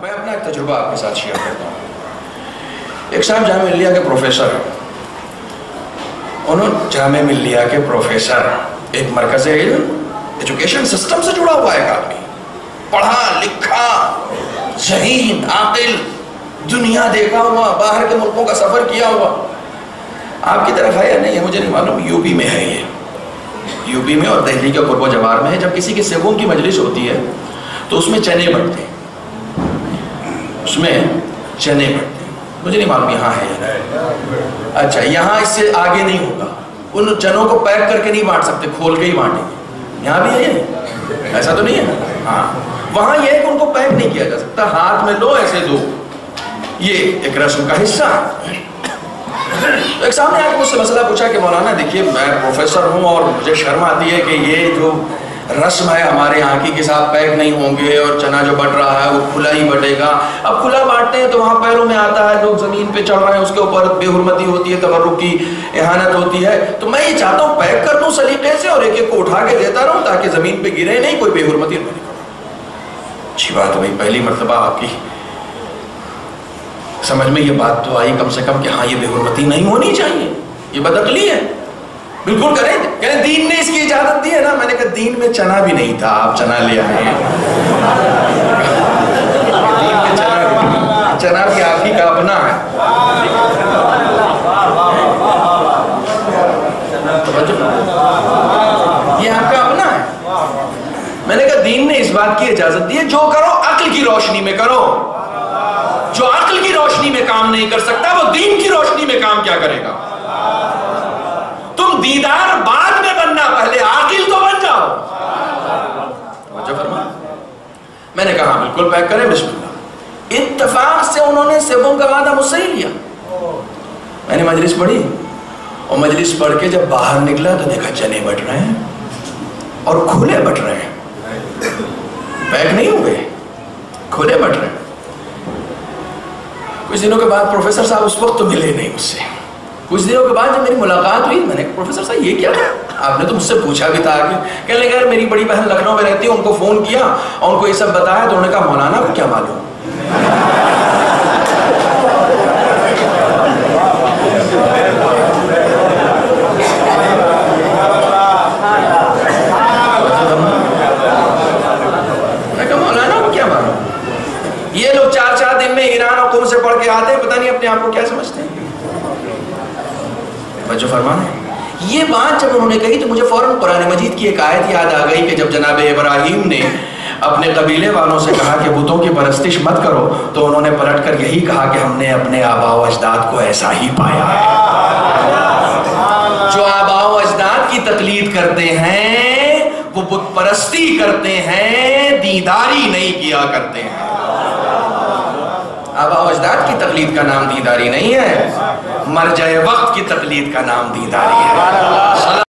میں اپنا ایک تجربہ آپ کے ساتھ شیئر کرتا ہوں۔ ایک صاحب جامعہ ملیہ کے پروفیسر ہیں، انہوں جامعہ ملیہ کے پروفیسر، ایک مرکز علم ایجوکیشن سسٹم سے جڑا ہوا ہے ایک آدمی، پڑھا لکھا ذہین عاقل، دنیا دیکھا ہوا، باہر کے ملکوں کا سفر کیا ہوا۔ آپ کی طرف ہے یا نہیں ہے مجھے نہیں معلوم، یو پی میں ہے یہ، یو پی میں اور دہلی کے قرب و جوار میں ہے۔ جب کسی کی سیبوں کی مجلس ہوتی ہے تو اس میں چنے بٹتے ہیں، اس میں چنے بٹتے ہیں، مجھے نہیں معلوم یہاں ہے یا نہیں۔ اچھا، یہاں اس سے آگے نہیں ہوگا، ان چنوں کو پیک کر کے نہیں بانٹ سکتے، کھول کے ہی بانٹیں گے۔ یہاں بھی ہے یہ نہیں، ایسا تو نہیں ہے نا؟ ہاں، وہاں یہ ہے کہ ان کو پیک نہیں کیا جا سکتا، ہاتھ میں لو ایسے دو، یہ ایک رسم کا حصہ ہے۔ تو ایک صاحب نے آ کے مجھ سے مسئلہ پوچھا کہ مولانا دیکھیے میں پروفیسر ہوں اور مجھے شرم آتی ہے کہ یہ جو رسم ہے ہمارے یہاں کی کہ صاحب پیک نہیں ہوں گے اور چنا جو بٹ رہا ہے وہ کھلا ہی بٹے گا۔ اب کھلا بانٹتے ہیں تو وہاں پیروں میں آتا ہے، لوگ زمین پہ چڑھ رہے ہیں، اس کے اوپر بے حرمتی ہوتی ہے، تبرک کی اہانت ہوتی ہے۔ تو میں یہ چاہتا ہوں پیک کر دوں سلیقے سے اور ایک ایک کو اٹھا کے دیتا رہوں تاکہ زمین پہ گرے نہیں، کوئی بے حرمتی نہیں کرے۔ اچھی بات ہے بھائی، پہلی مرتبہ آپ کی سمجھ میں یہ بات تو آئی کم سے کم کہ ہاں یہ بے حرمتی نہیں ہونی چاہیے، یہ بدعقلی ہے، بالکل کریں۔ کہیں دین نے اس کی اجازت دی ہے نا؟ میں نے کہا دین میں چنا بھی نہیں تھا، آپ چنا لے آئے ہیں۔ دین میں چنا بھی آپ ہی کا اپنا ہے۔ یہ آپ کا اپنا ہے۔ میں نے کہا دین نے اس بات کی اجازت دی ہے، جو کرو عقل کی روشنی میں کرو۔ جو عقل کی روشنی میں کام نہیں کر سکتا وہ دین کی روشنی میں کام کیا کرے گا؟ تم دیدار بعد میں بننا، پہلے عاقل تو بن جاؤ۔ توجہ فرما۔ میں نے کہا بالکل پیک کریں، بسم اللہ۔ اتفاق سے انہوں نے سیبوں کا وعدہ مجھ سے ہی لیا۔ میں نے مجلس پڑھی اور مجلس پڑھ کے جب باہر نکلا تو دیکھا چنے بٹ رہے ہیں اور کھلے بٹ رہے ہیں، پیک نہیں ہوئے، کھلے بٹ رہے ہیں۔ کچھ دنوں کے بعد پروفیسر صاحب اس وقت تو ملے نہیں مجھ سے، کچھ دنوں کے بعد جب میری ملاقات ہوئی میں نے کہا پروفیسر صاحب یہ کیا ہے؟ آپ نے تو مجھ سے پوچھا بھی تھا کہ کہنے لگا میری بڑی بہن لکھنؤ میں رہتی ہے، ان کو فون کیا اور ان کو یہ سب بتایا تو انہوں نے کہا مولانا کو کیا معلوم؟ میں کہا مولانا کو کیا معلوم؟ یہ لوگ 4 دن میں ایران اور قم سے پڑھ کے آتے ہیں، پتہ نہیں اپنے آپ کو کیا سمجھتے ہیں۔ جو فرمانا ہے یہ بات جب انہوں نے کہی تو مجھے فوراً قرآن مجید کی ایک آیت یاد آ گئی کہ جب جناب ابراہیم نے اپنے قبیلے والوں سے کہا کہ بتوں کی پرستش مت کرو تو انہوں نے پلٹ کر یہی کہا کہ ہم نے اپنے آباء و اجداد کو ایسا ہی پایا ہے۔ جو آباء و اجداد کی تقلید کرتے ہیں وہ بت پرستی کرتے ہیں، دینداری نہیں کیا کرتے ہیں۔ آباء و اجداد کی تقلید کا نام دینداری نہیں ہے، مرجع وقت کی تقلید کا نام دینداری ہے۔